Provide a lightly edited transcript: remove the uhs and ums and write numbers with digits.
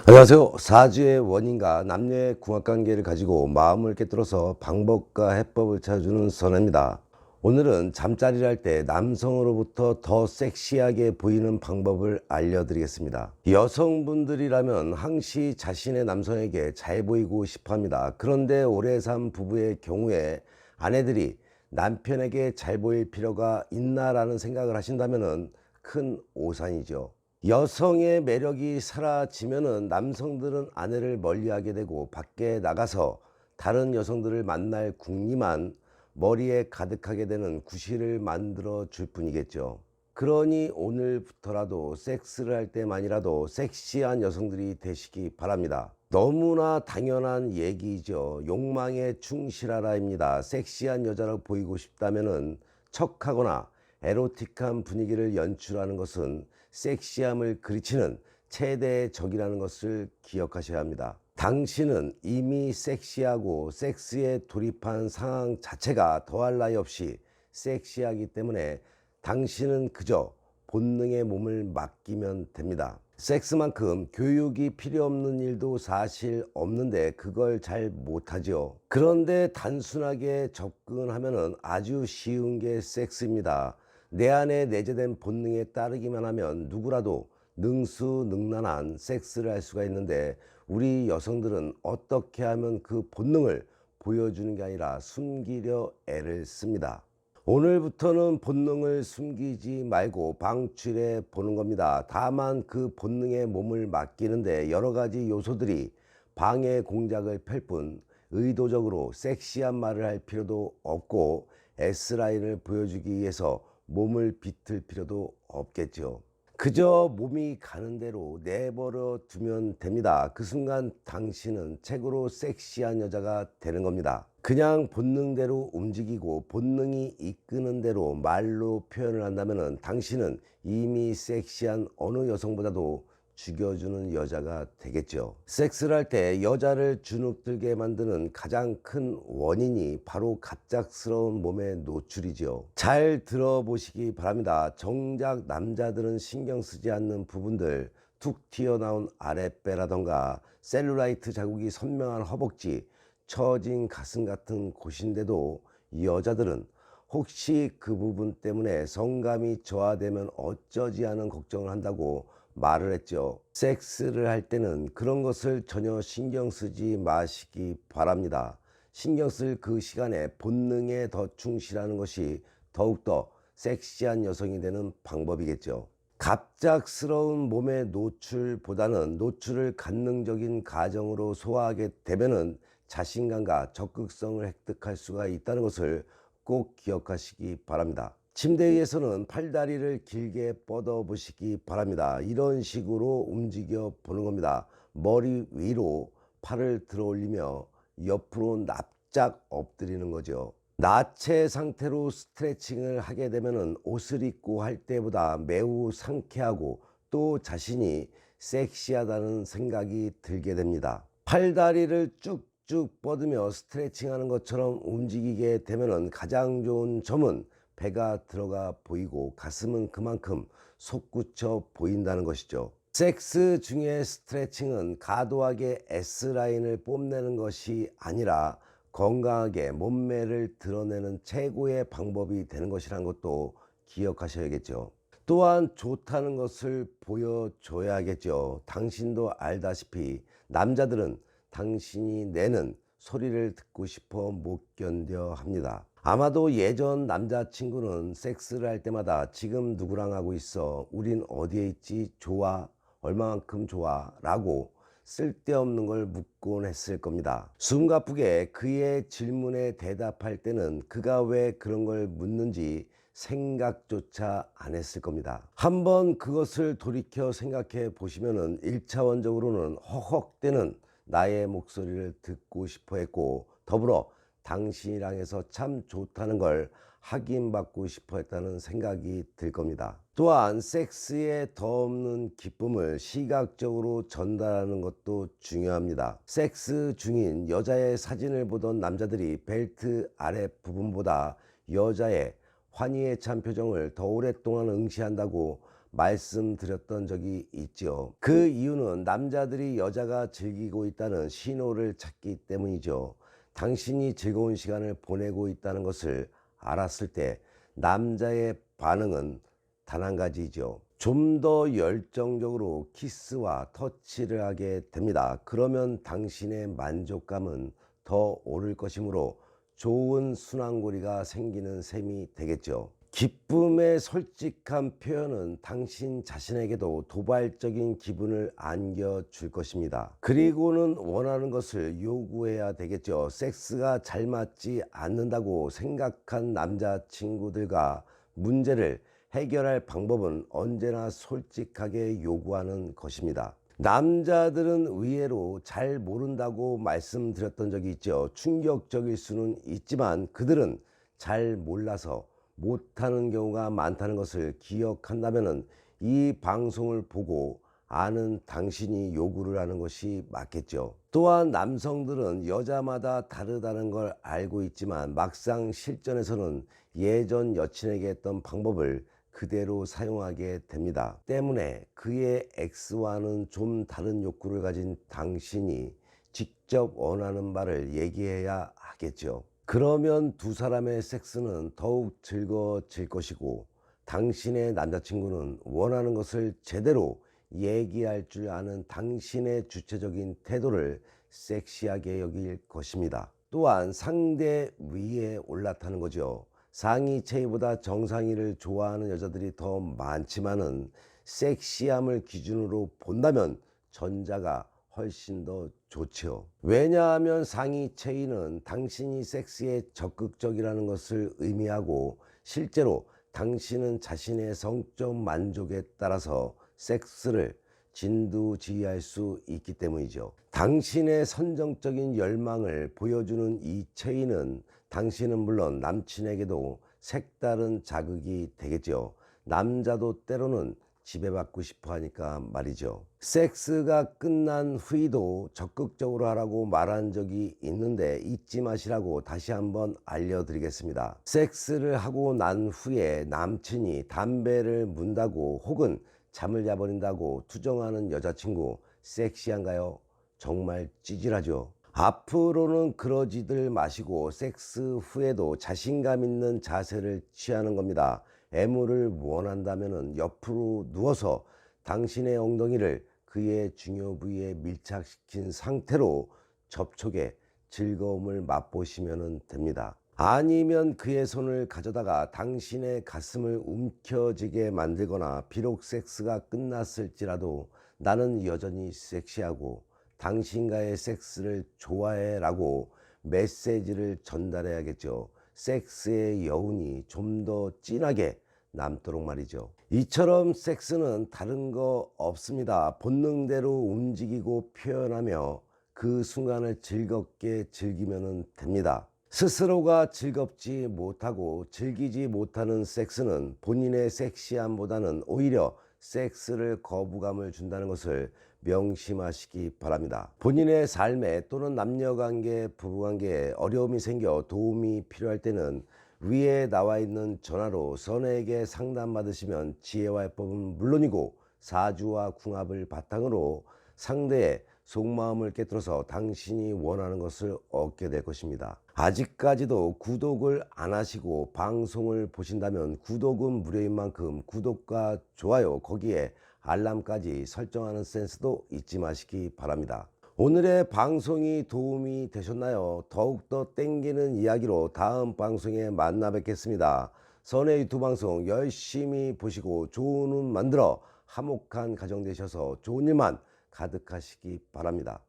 안녕하세요. 사주의 원인과 남녀의 궁합관계를 가지고 마음을 꿰뚫어서 방법과 해법을 찾아주는 선입니다. 오늘은 잠자리를 할 때 남성으로부터 더 섹시하게 보이는 방법을 알려드리겠습니다. 여성분들이라면 항시 자신의 남성에게 잘 보이고 싶어 합니다. 그런데 오래 산 부부의 경우에 아내들이 남편에게 잘 보일 필요가 있나라는 생각을 하신다면 큰 오산이죠. 여성의 매력이 사라지면은 남성들은 아내를 멀리하게 되고 밖에 나가서 다른 여성들을 만날 궁리만 머리에 가득하게 되는 구실을 만들어 줄 뿐이겠죠. 그러니 오늘부터라도 섹스를 할 때만이라도 섹시한 여성들이 되시기 바랍니다. 너무나 당연한 얘기죠. 욕망에 충실하라입니다. 섹시한 여자로 보이고 싶다면은 척하거나 에로틱한 분위기를 연출하는 것은 섹시함을 그르치는 최대의 적이라는 것을 기억하셔야 합니다. 당신은 이미 섹시하고 섹스에 돌입한 상황 자체가 더할 나위 없이 섹시하기 때문에 당신은 그저 본능의 몸을 맡기면 됩니다. 섹스만큼 교육이 필요 없는 일도 사실 없는데 그걸 잘 못하지요. 그런데 단순하게 접근하면 아주 쉬운 게 섹스입니다. 내 안에 내재된 본능에 따르기만 하면 누구라도 능수능란한 섹스를 할 수가 있는데 우리 여성들은 어떻게 하면 그 본능을 보여주는 게 아니라 숨기려 애를 씁니다. 오늘부터는 본능을 숨기지 말고 방출해 보는 겁니다. 다만 그 본능에 몸을 맡기는데 여러 가지 요소들이 방해 공작을 펼 뿐 의도적으로 섹시한 말을 할 필요도 없고 S라인을 보여주기 위해서 몸을 비틀 필요도 없겠죠. 그저 몸이 가는 대로 내버려 두면 됩니다. 그 순간 당신은 최고로 섹시한 여자가 되는 겁니다. 그냥 본능대로 움직이고 본능이 이끄는 대로 말로 표현을 한다면 당신은 이미 섹시한 어느 여성보다도 죽여주는 여자가 되겠죠. 섹스를 할 때 여자를 주눅들게 만드는 가장 큰 원인이 바로 갑작스러운 몸의 노출이죠. 잘 들어보시기 바랍니다. 정작 남자들은 신경 쓰지 않는 부분들, 툭 튀어나온 아랫배라던가 셀룰라이트 자국이 선명한 허벅지, 처진 가슴 같은 곳인데도 여자들은 혹시 그 부분 때문에 성감이 저하되면 어쩌지 하는 걱정을 한다고 말을 했죠. 섹스를 할 때는 그런 것을 전혀 신경 쓰지 마시기 바랍니다. 신경 쓸 그 시간에 본능에 더 충실하는 것이 더욱더 섹시한 여성이 되는 방법이겠죠. 갑작스러운 몸의 노출보다는 노출을 관능적인 가정으로 소화하게 되면은 자신감과 적극성을 획득할 수가 있다는 것을 꼭 기억하시기 바랍니다. 침대 위에서는 팔다리를 길게 뻗어 보시기 바랍니다. 이런 식으로 움직여 보는 겁니다. 머리 위로 팔을 들어 올리며 옆으로 납작 엎드리는 거죠. 나체 상태로 스트레칭을 하게 되면 옷을 입고 할 때보다 매우 상쾌하고 또 자신이 섹시하다는 생각이 들게 됩니다. 팔다리를 쭉쭉 뻗으며 스트레칭하는 것처럼 움직이게 되면 가장 좋은 점은 배가 들어가 보이고 가슴은 그만큼 솟구쳐 보인다는 것이죠. 섹스 중에 스트레칭은 과도하게 S라인을 뽐내는 것이 아니라 건강하게 몸매를 드러내는 최고의 방법이 되는 것이라는 것도 기억하셔야겠죠. 또한 좋다는 것을 보여줘야겠죠. 당신도 알다시피 남자들은 당신이 내는 소리를 듣고 싶어 못 견뎌 합니다. 아마도 예전 남자친구는 섹스를 할 때마다 지금 누구랑 하고 있어? 우린 어디에 있지? 좋아? 얼마만큼 좋아? 라고 쓸데없는 걸 묻곤 했을 겁니다. 숨가쁘게 그의 질문에 대답할 때는 그가 왜 그런 걸 묻는지 생각조차 안 했을 겁니다. 한번 그것을 돌이켜 생각해 보시면은 1차원적으로는 허헉대는 나의 목소리를 듣고 싶어 했고 더불어 당신이랑 해서 참 좋다는 걸 확인받고 싶어 했다는 생각이 들 겁니다. 또한 섹스에 더 없는 기쁨을 시각적으로 전달하는 것도 중요합니다. 섹스 중인 여자의 사진을 보던 남자들이 벨트 아랫 부분보다 여자의 환희에 찬 표정을 더 오랫동안 응시한다고 말씀드렸던 적이 있죠. 그 이유는 남자들이 여자가 즐기고 있다는 신호를 찾기 때문이죠. 당신이 즐거운 시간을 보내고 있다는 것을 알았을 때 남자의 반응은 단 한 가지죠. 좀 더 열정적으로 키스와 터치를 하게 됩니다. 그러면 당신의 만족감은 더 오를 것이므로 좋은 순환고리가 생기는 셈이 되겠죠. 기쁨의 솔직한 표현은 당신 자신에게도 도발적인 기분을 안겨줄 것입니다. 그리고는 원하는 것을 요구해야 되겠죠. 섹스가 잘 맞지 않는다고 생각한 남자친구들과 문제를 해결할 방법은 언제나 솔직하게 요구하는 것입니다. 남자들은 의외로 잘 모른다고 말씀드렸던 적이 있죠. 충격적일 수는 있지만 그들은 잘 몰라서 못하는 경우가 많다는 것을 기억한다면 이 방송을 보고 아는 당신이 요구를 하는 것이 맞겠죠. 또한 남성들은 여자마다 다르다는 걸 알고 있지만 막상 실전에서는 예전 여친에게 했던 방법을 그대로 사용하게 됩니다. 때문에 그의 X와는 좀 다른 욕구를 가진 당신이 직접 원하는 바를 얘기해야 하겠죠. 그러면 두 사람의 섹스는 더욱 즐거워질 것이고 당신의 남자친구는 원하는 것을 제대로 얘기할 줄 아는 당신의 주체적인 태도를 섹시하게 여길 것입니다. 또한 상대 위에 올라타는 거죠. 상의 체위보다 정상의를 좋아하는 여자들이 더 많지만은 섹시함을 기준으로 본다면 전자가 훨씬 더 좋죠. 왜냐하면 상의 체위는 당신이 섹스에 적극적이라는 것을 의미하고 실제로 당신은 자신의 성적 만족에 따라서 섹스를 진두지휘할 수 있기 때문이죠. 당신의 선정적인 열망을 보여주는 이 체위는 당신은 물론 남친에게도 색다른 자극이 되겠죠. 남자도 때로는 지배받고 싶어 하니까 말이죠. 섹스가 끝난 후에도 적극적으로 하라고 말한 적이 있는데 잊지 마시라고 다시 한번 알려드리겠습니다. 섹스를 하고 난 후에 남친이 담배를 문다고 혹은 잠을 자버린다고 투정하는 여자친구 섹시한가요? 정말 찌질하죠. 앞으로는 그러지들 마시고 섹스 후에도 자신감 있는 자세를 취하는 겁니다. 애무를 원한다면 옆으로 누워서 당신의 엉덩이를 그의 중요 부위에 밀착시킨 상태로 접촉에 즐거움을 맛보시면 됩니다. 아니면 그의 손을 가져다가 당신의 가슴을 움켜쥐게 만들거나 비록 섹스가 끝났을지라도 나는 여전히 섹시하고 당신과의 섹스를 좋아해 라고 메시지를 전달해야겠죠. 섹스의 여운이 좀 더 진하게 남도록 말이죠. 이처럼 섹스는 다른 거 없습니다. 본능대로 움직이고 표현하며 그 순간을 즐겁게 즐기면 됩니다. 스스로가 즐겁지 못하고 즐기지 못하는 섹스는 본인의 섹시함보다는 오히려 섹스를 거부감을 준다는 것을 명심하시기 바랍니다. 본인의 삶에 또는 남녀관계, 부부관계에 어려움이 생겨 도움이 필요할 때는 위에 나와 있는 전화로 선에게 상담받으시면 지혜와 해법은 물론이고 사주와 궁합을 바탕으로 상대의 속마음을 깨뜨려서 당신이 원하는 것을 얻게 될 것입니다. 아직까지도 구독을 안 하시고 방송을 보신다면 구독은 무료인 만큼 구독과 좋아요 거기에 알람까지 설정하는 센스도 잊지 마시기 바랍니다. 오늘의 방송이 도움이 되셨나요? 더욱더 땡기는 이야기로 다음 방송에 만나 뵙겠습니다. 선의 유튜브 방송 열심히 보시고 좋은 운 만들어 화목한 가정 되셔서 좋은 일만 가득하시기 바랍니다.